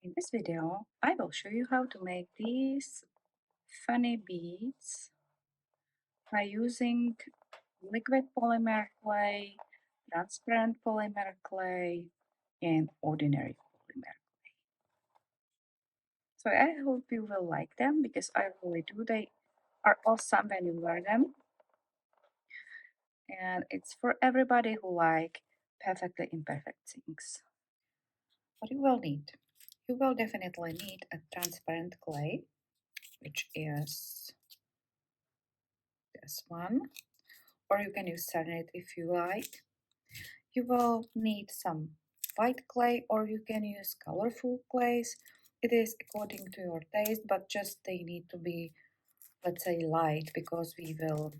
In this video, I will show you how to make these funny beads by using liquid polymer clay, transparent polymer clay, and ordinary polymer. So I hope you will like them because I really do. They are awesome when you wear them. And it's for everybody who like perfectly imperfect things. What you will need? You will definitely need a transparent clay, which is this one, or you can use cyanide if you like. You will need some white clay, or you can use colorful clays. It is according to your taste, but just they need to be, let's say, light because we will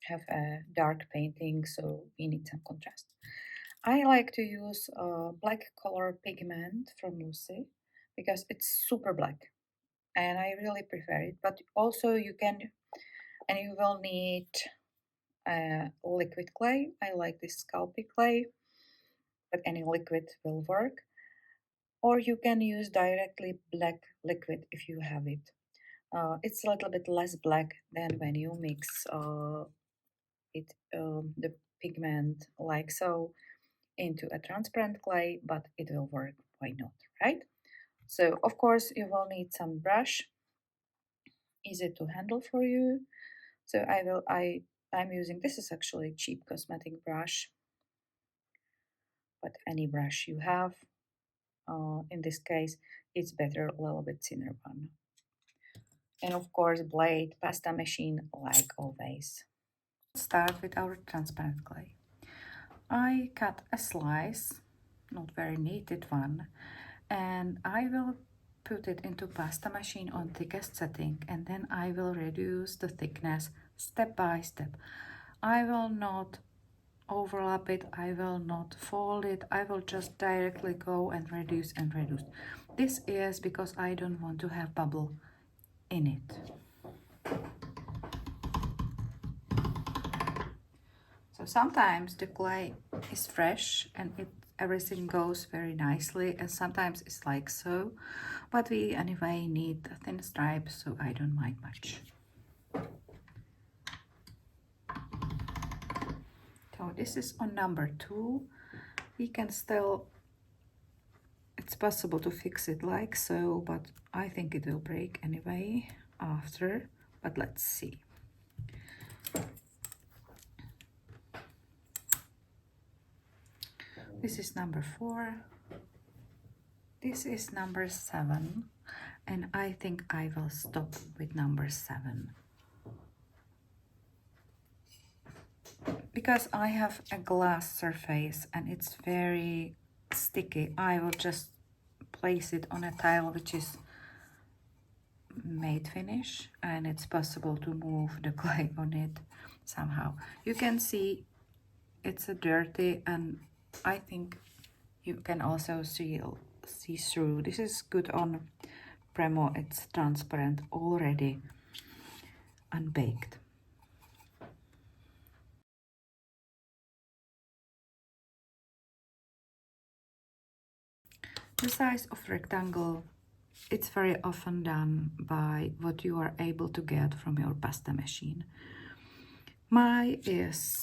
have a dark painting, so we need some contrast. I like to use a black color pigment from Lucy because it's super black and I really prefer it. But also you can, and you will need liquid clay. I like this Sculpey clay, but any liquid will work. Or you can use directly black liquid if you have it. It's a little bit less black than when you mix the pigment like so into a transparent clay, but it will work. Why not, right? So of course you will need some brush, easy to handle for you. So I'm using, this is actually cheap cosmetic brush, but any brush you have. In this case, it's better a little bit thinner one. And of course, blade, pasta machine, like always. Let's start with our transparent clay. I cut a slice, not very needed one, and I will put it into pasta machine on thickest setting, and then I will reduce the thickness step by step. I will not overlap it, I will not fold it, I will just directly go and reduce and reduce. This is because I don't want to have bubble in it. So sometimes the clay is fresh and everything goes very nicely, and sometimes it's like so, but we anyway need thin stripes, so I don't mind much. So this is on number 2. We can still, it's possible to fix it like so, but I think it will break anyway after, but let's see. This is number 4. This is number 7, and I think I will stop with number 7. Because I have a glass surface and it's very sticky, I will just place it on a tile which is matte finish, and it's possible to move the clay on it somehow. You can see it's a dirty, and I think you can also see through. This is good on Premo, it's transparent already, unbaked. The size of rectangle, it's very often done by what you are able to get from your pasta machine. Mine is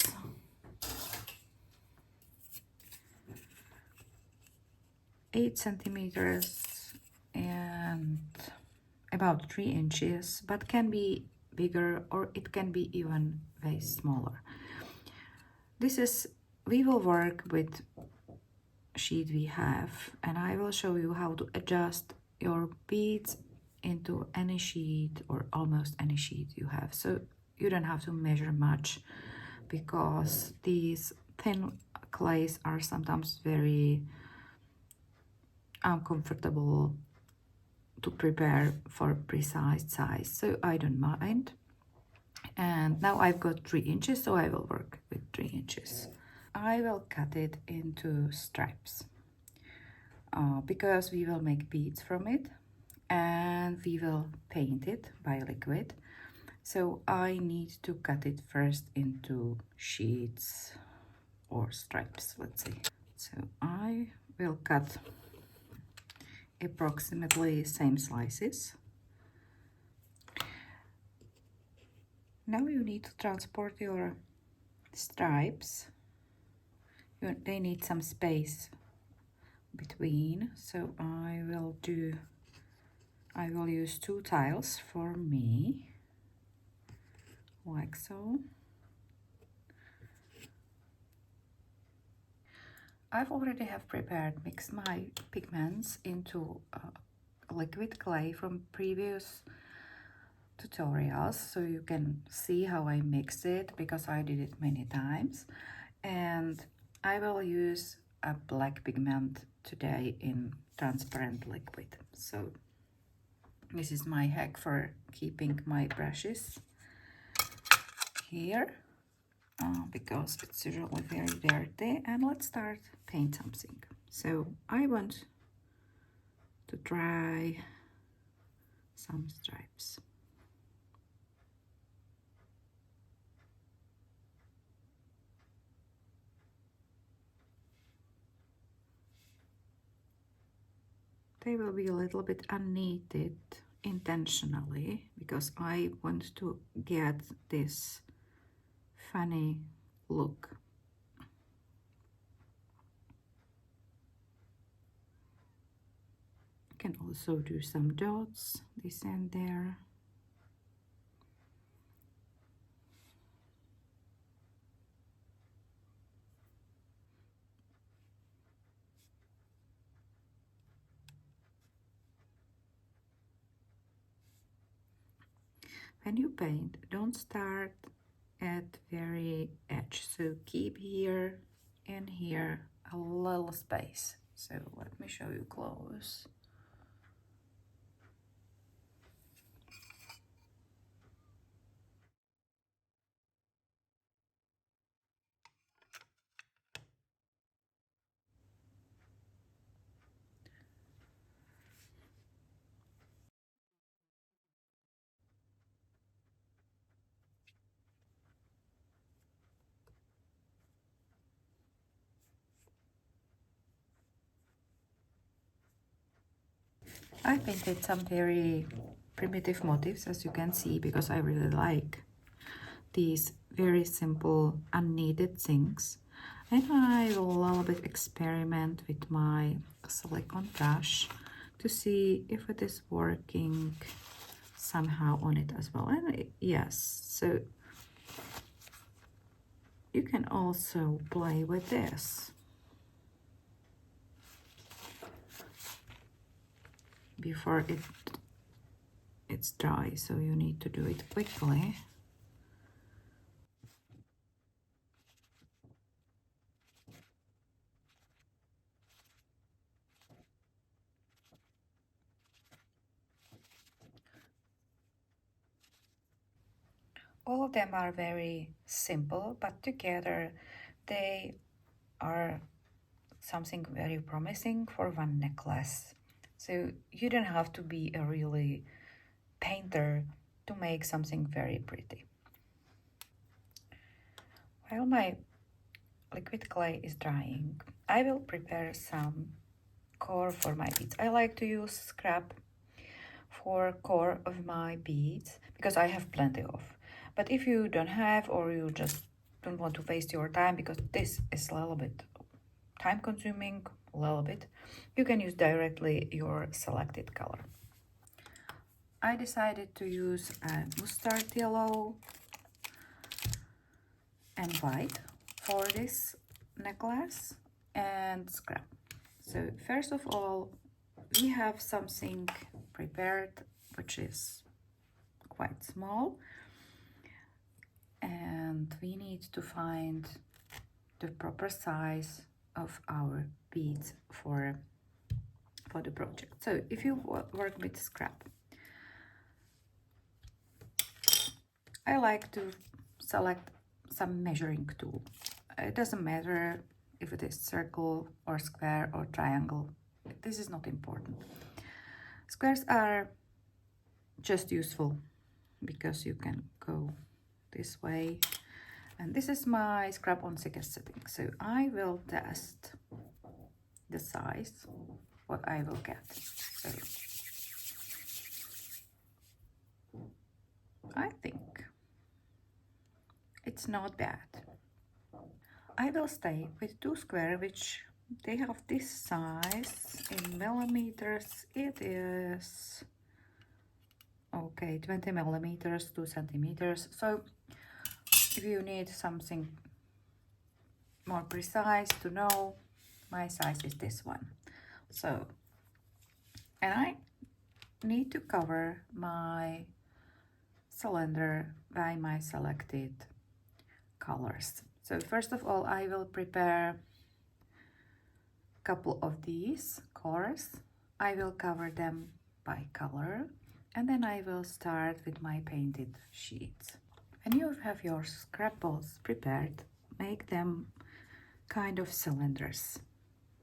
8 centimeters and about 3 inches, but can be bigger or it can be even way smaller. We will work with sheet we have, and I will show you how to adjust your beads into any sheet or almost any sheet you have. So you don't have to measure much because these thin clays are sometimes very uncomfortable to prepare for precise size, so I don't mind. And now I've got 3 inches, so I will work with 3 inches. I will cut it into stripes because we will make beads from it and we will paint it by liquid. So I need to cut it first into sheets or stripes, let's say. So I will cut approximately same slices. Now you need to transport your stripes. They need some space between, so I will use 2 tiles for me, like so. I've already have prepared, mixed my pigments into liquid clay from previous tutorials, so you can see how I mix it because I did it many times. And I will use a black pigment today in transparent liquid. So this is my hack for keeping my brushes here. Because it's usually very dirty. And let's start paint something. So I want to try some stripes. They will be a little bit unknitted intentionally because I want to get this funny look. Can also do some dots, this and there. When you paint, don't start at very edge, so keep here and here a little space. So let me show you close. I painted some very primitive motifs, as you can see, because I really like these very simple unneeded things. And I will a little bit experiment with my silicone brush to see if it is working somehow on it as well. And yes, so you can also play with this before it's dry, so you need to do it quickly. All of them are very simple, but together they are something very promising for one necklace. So you don't have to be a really painter to make something very pretty. While my liquid clay is drying, I will prepare some core for my beads. I like to use scrap for core of my beads because I have plenty of. But if you don't have, or you just don't want to waste your time, because this is a little bit time consuming, a little bit, you can use directly your selected color. I decided to use a mustard yellow and white for this necklace and scrap. So first of all, we have something prepared which is quite small, and we need to find the proper size of our beads for the project. So if you work with scrap, I like to select some measuring tool. It doesn't matter if it is circle or square or triangle. This is not important. Squares are just useful because you can go this way. And this is my scrap on thickest setting. So I will test the size, what I will get. So I think it's not bad. I will stay with two square, which they have this size in millimeters. It is okay, 20 millimeters, 2 centimeters. So if you need something more precise to know, my size is this one. So, and I need to cover my cylinder by my selected colors. So first of all, I will prepare a couple of these colors. I will cover them by color, and then I will start with my painted sheets. When you have your scrap balls prepared, make them kind of cylinders.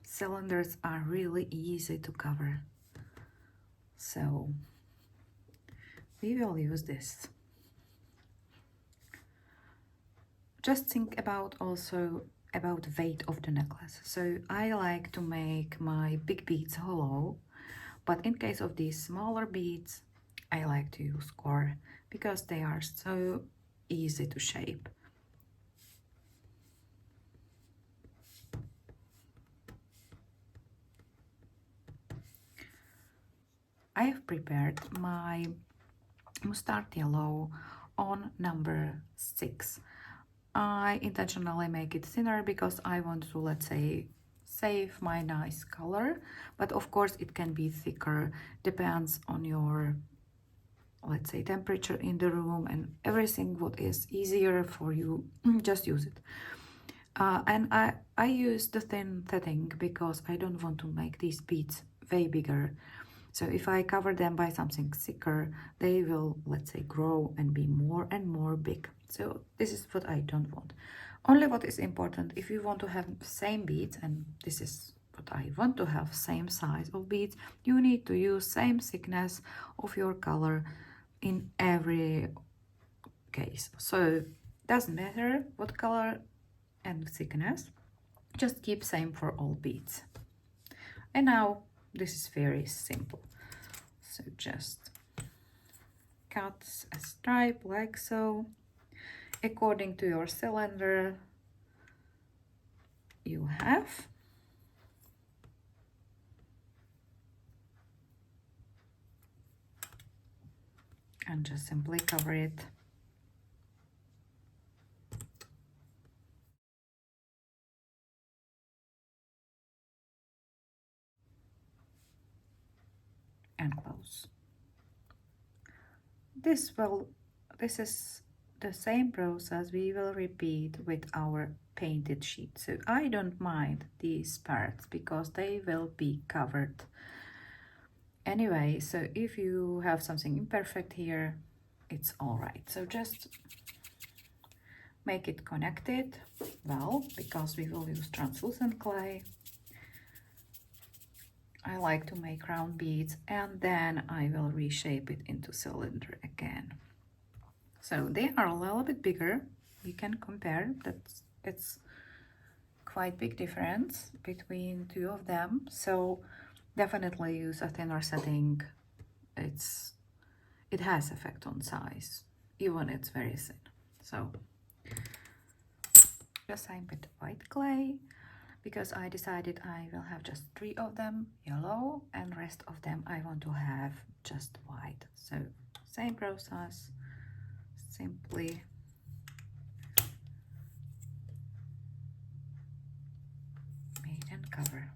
Cylinders are really easy to cover, so we will use this. Just think about also about weight of the necklace. So I like to make my big beads hollow, but in case of these smaller beads, I like to use core because they are so easy to shape. I have prepared my mustard yellow on number 6. I intentionally make it thinner because I want to, let's say, save my nice color, but of course it can be thicker, depends on your, let's say, temperature in the room and everything what is easier for you. Just use it. And I use the thin setting because I don't want to make these beads way bigger. So if I cover them by something thicker, they will, let's say, grow and be more and more big. So this is what I don't want. Only what is important, if you want to have same beads, and this is what I want to have, same size of beads, you need to use same thickness of your color in every case. So doesn't matter what color and thickness, just keep same for all beads. And now this is very simple. So just cut a stripe like so. According to your cylinder you have. And just simply cover it. And close. This is the same process we will repeat with our painted sheet. So I don't mind these parts because they will be covered anyway. So if you have something imperfect here, it's all right. So just make it connected well, because we will use translucent clay. I like to make round beads and then I will reshape it into cylinder again. So they are a little bit bigger. You can compare that. It's quite big difference between two of them. So definitely use a thinner setting. It has effect on size, even it's very thin. So just same with white clay, because I decided I will have just 3 of them yellow and rest of them I want to have just white. So same process, simply made and cover.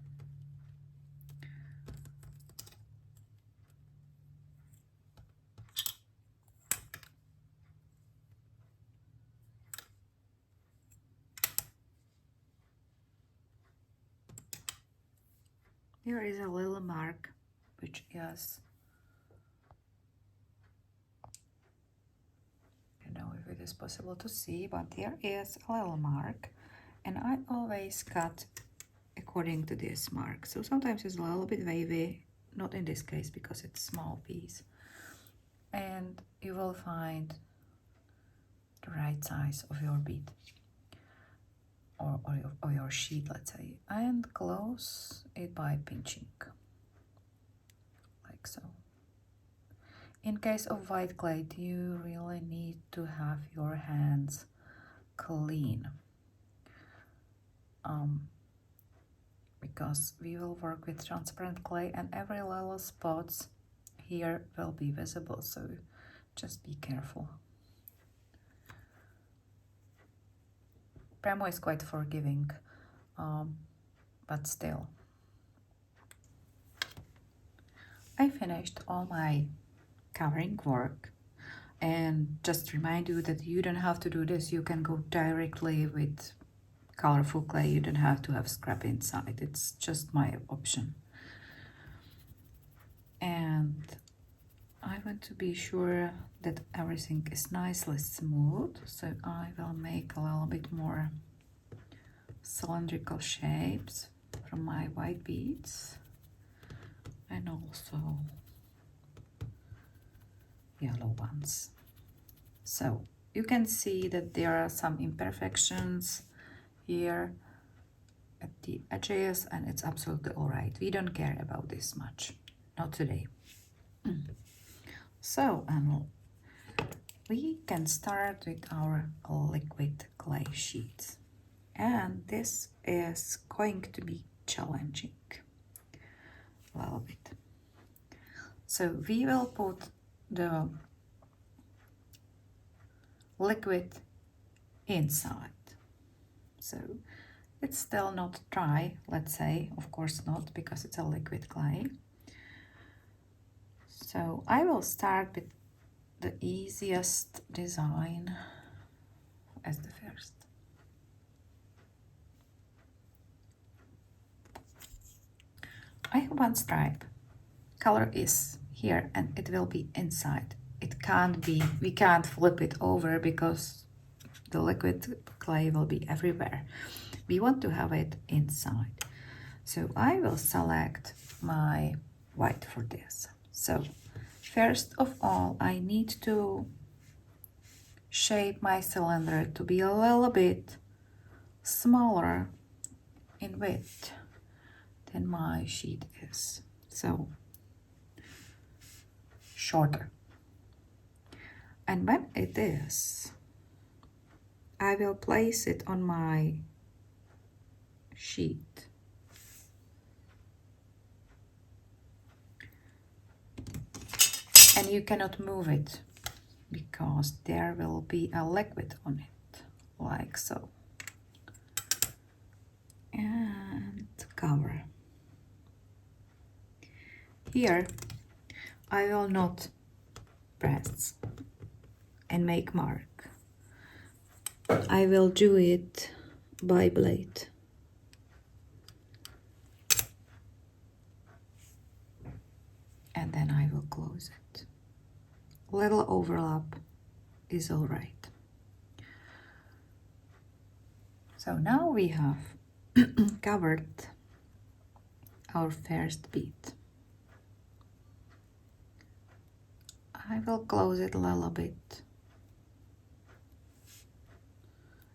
Here is a little mark, which is, I don't know if it is possible to see, but there is a little mark, and I always cut according to this mark. So sometimes it's a little bit wavy, not in this case because it's small piece. And you will find the right size of your bead or your sheet, let's say, and close it by pinching like so. In case of white clay, you really need to have your hands clean, because we will work with transparent clay and every little spots here will be visible, so just be careful. Premo is quite forgiving, but still. I finished all my covering work, and just remind you that you don't have to do this. You can go directly with colorful clay. You don't have to have scrap inside. It's just my option. And I want to be sure that everything is nicely smooth, so I will make a little bit more cylindrical shapes from my white beads, and also yellow ones. So you can see that there are some imperfections here at the edges, and it's absolutely all right. We don't care about this much, not today. So, and we can start with our liquid clay sheets, and this is going to be challenging a little bit. So we will put the liquid inside. So it's still not dry, let's say, of course not, because it's a liquid clay. So I will start with the easiest design as the first. I have one stripe. Color is here and it will be inside. It can't be, we can't flip it over because the liquid clay will be everywhere. We want to have it inside. So I will select my white for this. So first of all, I need to shape my cylinder to be a little bit smaller in width than my sheet is. So shorter. And when it is, I will place it on my sheet. And you cannot move it because there will be a liquid on it, like so. And cover. Here, I will not press and make mark. I will do it by blade. And then I will close it. Little overlap is all right. So now we have covered our first bead. I will close it a little bit.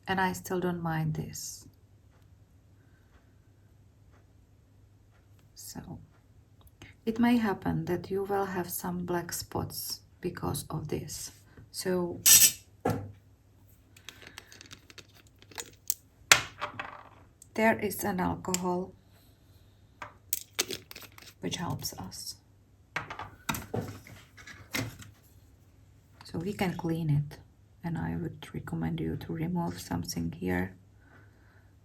And I still don't mind this. So it may happen that you will have some black spots because of this. So there is an alcohol which helps us. So we can clean it, and I would recommend you to remove something here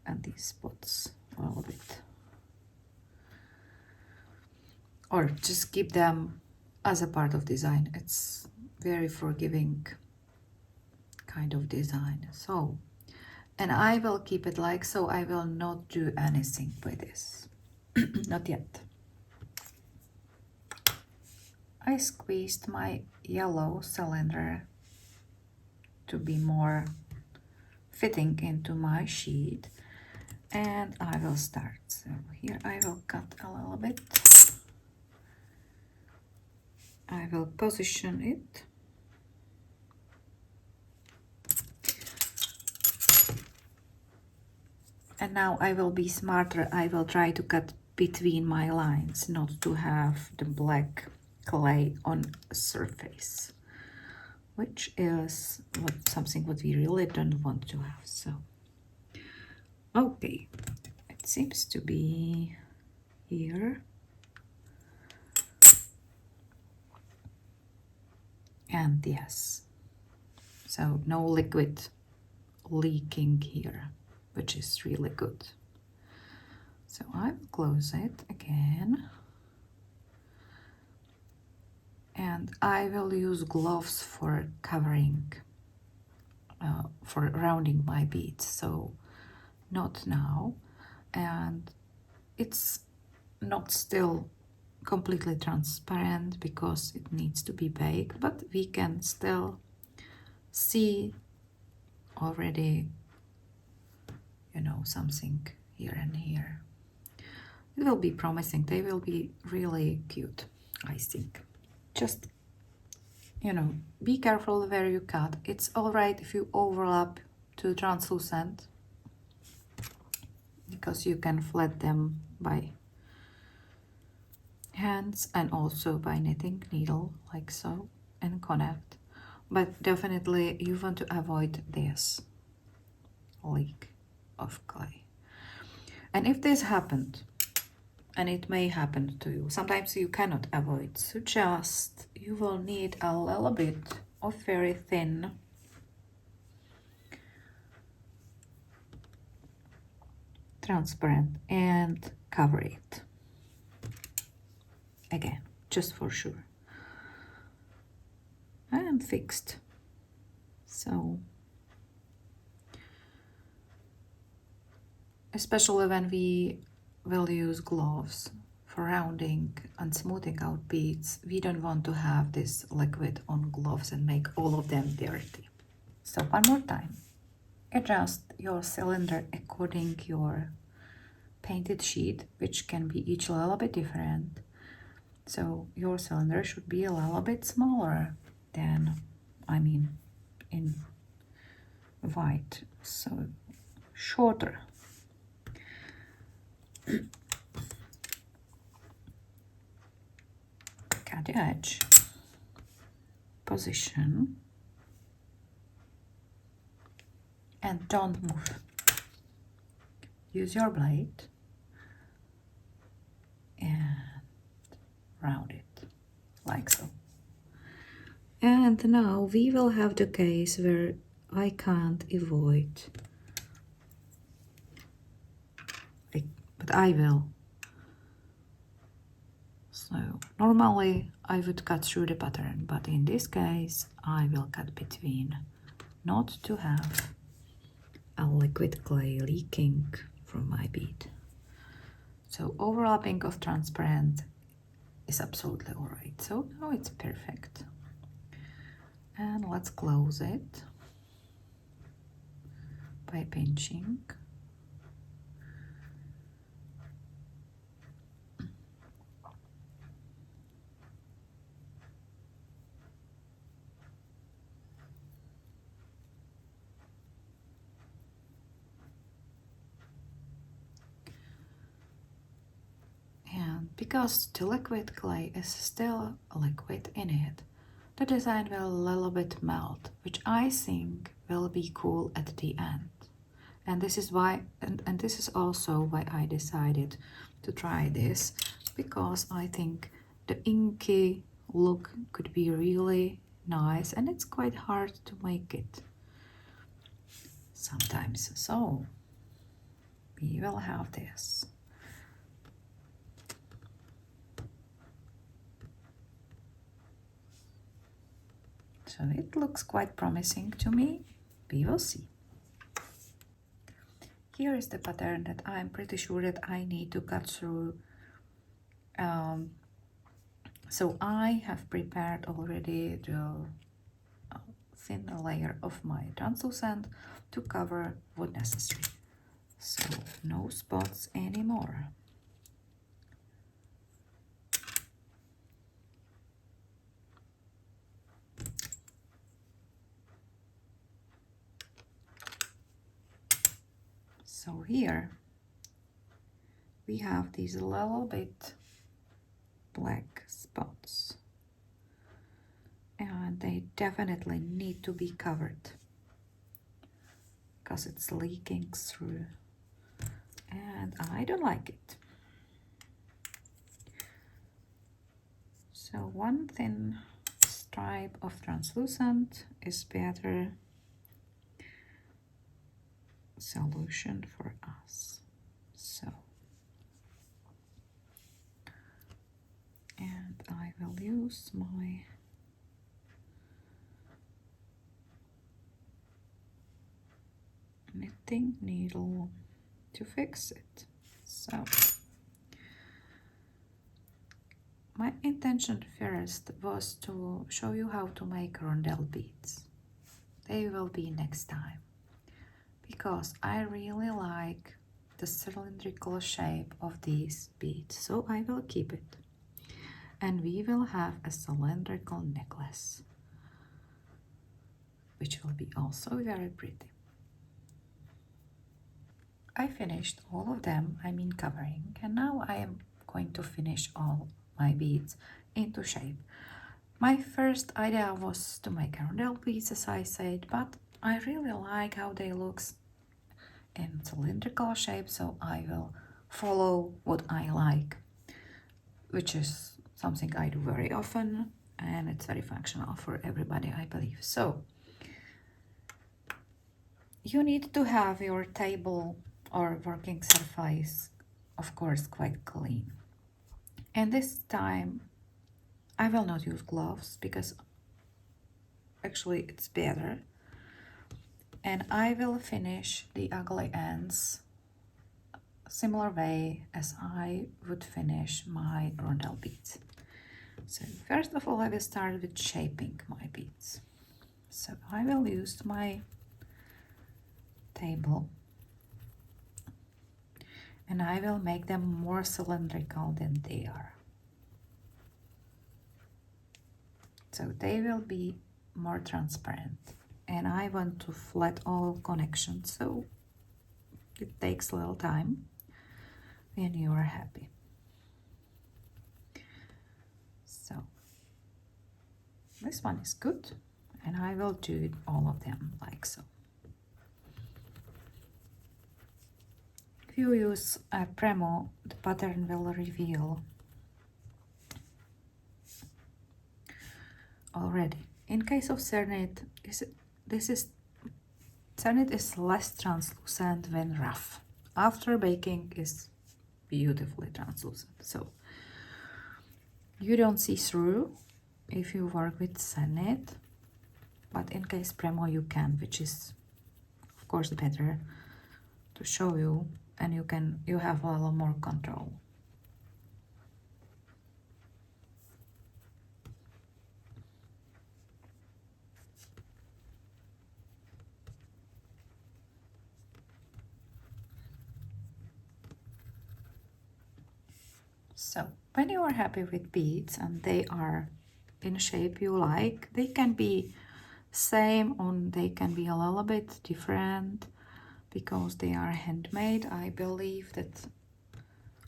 and these spots a little bit. Or just keep them as a part of design. It's very forgiving kind of design. So, and I will keep it like so. I will not do anything with this. Not yet. I squeezed my yellow cylinder to be more fitting into my sheet, and I will start. So here I will cut a little bit. I will position it. And now I will be smarter. I will try to cut between my lines, not to have the black clay on a surface, which is something what we really don't want to have. So, okay, it seems to be here. And yes, so no liquid leaking here, which is really good. So I will close it again. And I will use gloves for covering, for rounding my beads. So not now. And it's not still completely transparent because it needs to be baked, but we can still see already, you know, something here and here. It will be promising. They will be really cute, I think. Just, you know, be careful where you cut. It's all right if you overlap to translucent, because you can flat them by hands and also by knitting needle, like so, and connect. But definitely you want to avoid this leak of clay. And if this happened, and it may happen to you, sometimes you cannot avoid, so just you will need a little bit of very thin transparent and cover it again, just for sure. I am fixed. So especially when we will use gloves for rounding and smoothing out beads, we don't want to have this liquid on gloves and make all of them dirty. So one more time, adjust your cylinder according your painted sheet, which can be each a little bit different. So your cylinder should be a little bit smaller than, I mean, in white, so shorter. Cut the edge, position, and don't move. Use your blade and round it like so. And now we will have the case where I can't avoid, but I will. So normally I would cut through the pattern, but in this case I will cut between, not to have a liquid clay leaking from my bead. So overlapping of transparent is absolutely all right. So now it's perfect. And let's close it by pinching. And because the liquid clay is still liquid in it, the design will a little bit melt, which I think will be cool at the end. And this is why, and this is also why I decided to try this, because I think the inky look could be really nice, and it's quite hard to make it sometimes. So we will have this. So it looks quite promising to me. We will see. Here is the pattern that I'm pretty sure that I need to cut through. So I have prepared already the thin layer of my translucent to cover what necessary. So no spots anymore. So here we have these little bit black spots. and they definitely need to be covered because it's leaking through and I don't like it. So one thin stripe of translucent is better solution for us. So, and I will use my knitting needle to fix it. So my intention first was to show you how to make rondelle beads. They will be next time because I really like the cylindrical shape of these beads, so I will keep it. And we will have a cylindrical necklace, which will be also very pretty. I finished all of them, I mean covering, and now I am going to finish all my beads into shape. My first idea was to make rondelle beads, as I said, but I really like how they look in cylindrical shape, so I will follow what I like, which is something I do very often, and it's very functional for everybody, I believe. So you need to have your table or working surface, of course, quite clean. And this time I will not use gloves because actually it's better. And I will finish the ugly ends similar way as I would finish my rondelle beads. So first of all, I will start with shaping my beads. So I will use my table and I will make them more cylindrical than they are. So they will be more transparent. And I want to flat all connections, so it takes a little time when you are happy. So this one is good, and I will do all of them like so. If you use a Premo, the pattern will reveal already. In case of Cernit, Cernit is less translucent when rough. After baking is beautifully translucent, so you don't see through if you work with Cernit, but in case Premo you can, which is of course better to show you, and you have a little more control. So when you are happy with beads and they are in shape you like, they can be same or they can be a little bit different because they are handmade. I believe that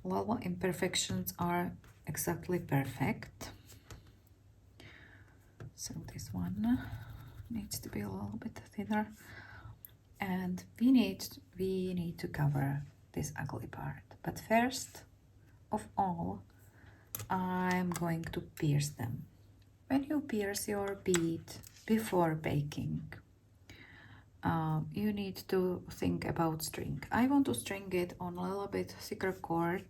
little imperfections are exactly perfect. So this one needs to be a little bit thinner, and we need to cover this ugly part. But first of all, I'm going to pierce them. When you pierce your bead before baking, you need to think about string. I want to string it on a little bit thicker cord.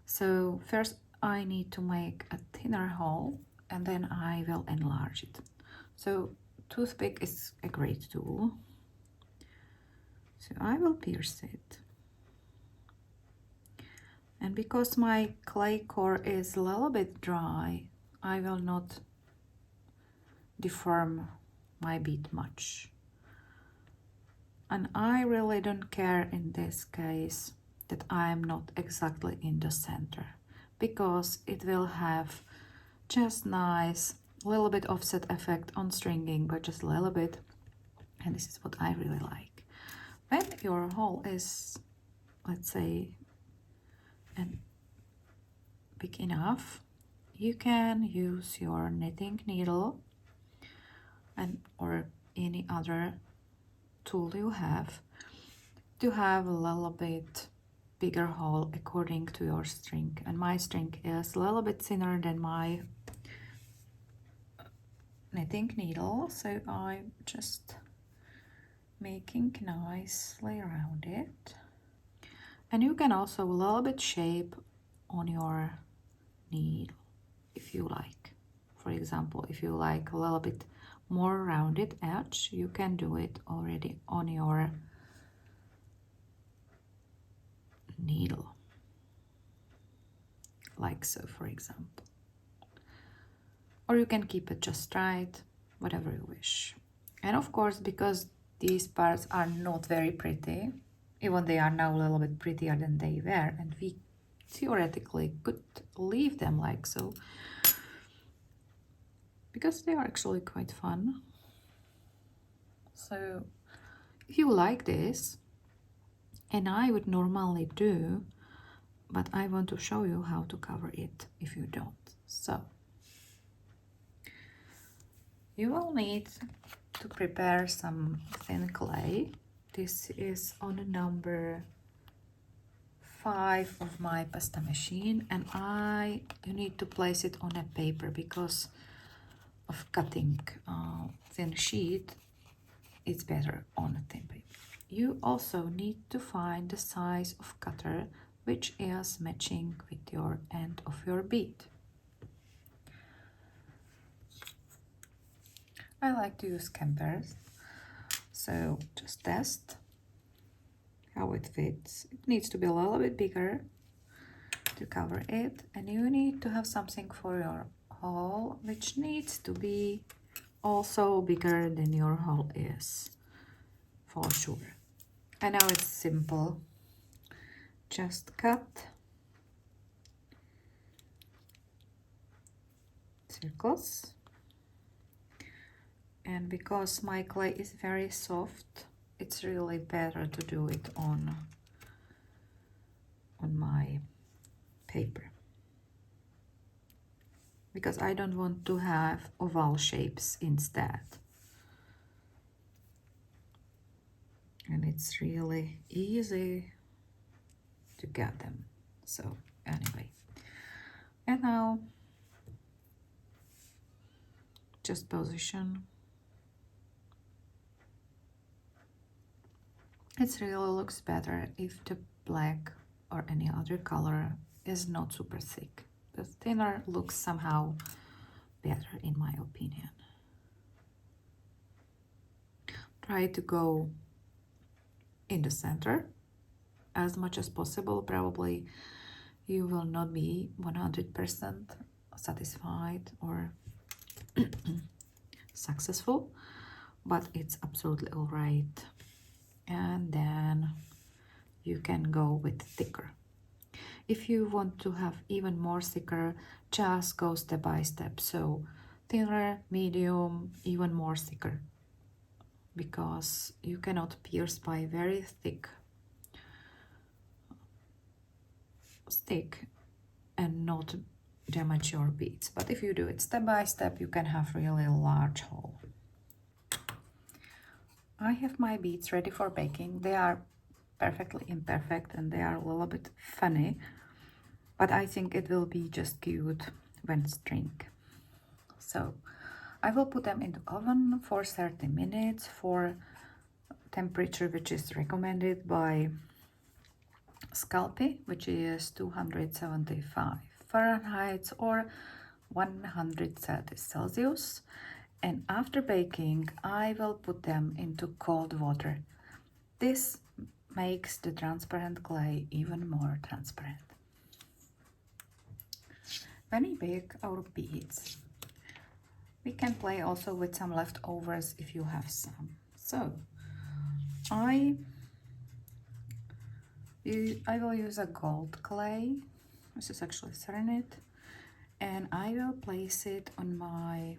So first I need to make a thinner hole and then I will enlarge it. So toothpick is a great tool. So I will pierce it. And because my clay core is a little bit dry, I will not deform my bead much. And I really don't care in this case that I'm not exactly in the center, because it will have just nice little bit offset effect on stringing, but just a little bit, and this is what I really like. When your hole is, let's say, and big enough, you can use your knitting needle and or any other tool you have to have a little bit bigger hole according to your string. And my string is a little bit thinner than my knitting needle, so I'm just making nicely around it. And you can also a little bit shape on your needle if you like. For example, if you like a little bit more rounded edge, you can do it already on your needle, like so, for example. Or you can keep it just right, whatever you wish. And of course, because these parts are not very pretty, even they are now a little bit prettier than they were, and we theoretically could leave them like so, because they are actually quite fun. So if you like this, and I would normally do, but I want to show you how to cover it if you don't. So you will need to prepare some thin clay. This is on number 5 of my pasta machine, and you need to place it on a paper because of cutting thin sheet. It's better on a thin paper. You also need to find the size of cutter which is matching with your end of your bead. I like to use campers, so just test how it fits. It needs to be a little bit bigger to cover it, and you need to have something for your hole which needs to be also bigger than your hole is, for sure. And now it's simple. Just cut circles, and because my clay is very soft, it's really better to do it on my paper, because I don't want to have oval shapes instead. And it's really easy to get them. So anyway, and now just position. It really looks better if the black or any other color is not super thick. The thinner looks somehow better in my opinion. Try to go in the center as much as possible. Probably you will not be 100% satisfied or successful, but it's absolutely all right. And then you can go with thicker. If you want to have even more thicker, just go step by step. So thinner, medium, even more thicker, because you cannot pierce by very thick stick and not damage your beads. But if you do it step by step, you can have really large hole. I have my beads ready for baking. They are perfectly imperfect and they are a little bit funny, but I think it will be just cute when string. So I will put them in the oven for 30 minutes for temperature which is recommended by Scalpi, which is 275 Fahrenheit or 130 Celsius. And after baking, I will put them into cold water. This makes the transparent clay even more transparent. When we bake our beads, we can play also with some leftovers if you have some. So I will use a gold clay. This is actually Serenite, and I will place it on my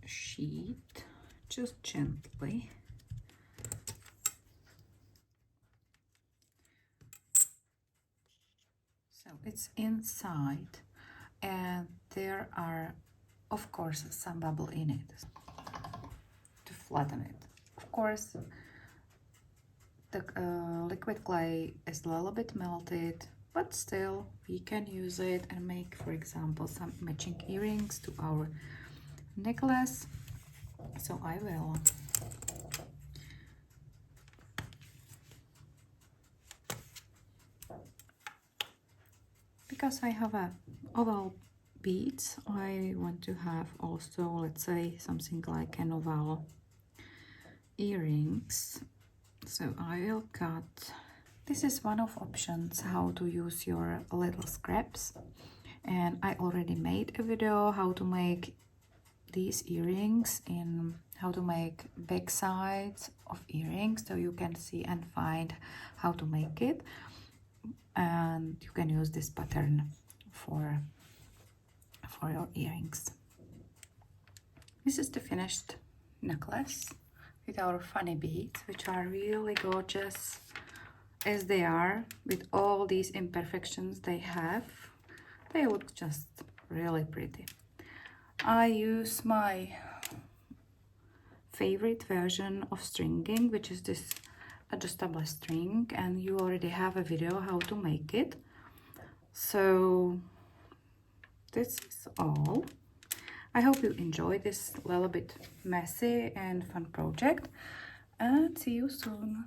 sheet just gently. So it's inside, and there are of course some bubble in it to flatten it. Of course the liquid clay is a little bit melted, but still we can use it and make, for example, some matching earrings to our necklace. So I will because I have a oval beads, I want to have also, let's say, something like an oval earrings. So I will cut. This is one of options how to use your little scraps, and I already made a video how to make these earrings and how to make back sides of earrings, so you can see and find how to make it, and you can use this pattern for your earrings. This is the finished necklace with our funny beads, which are really gorgeous as they are, with all these imperfections they have. They look just really pretty. I use my favorite version of stringing, which is this adjustable string, and you already have a video how to make it. So this is all. I hope you enjoy this little bit messy and fun project, and see you soon.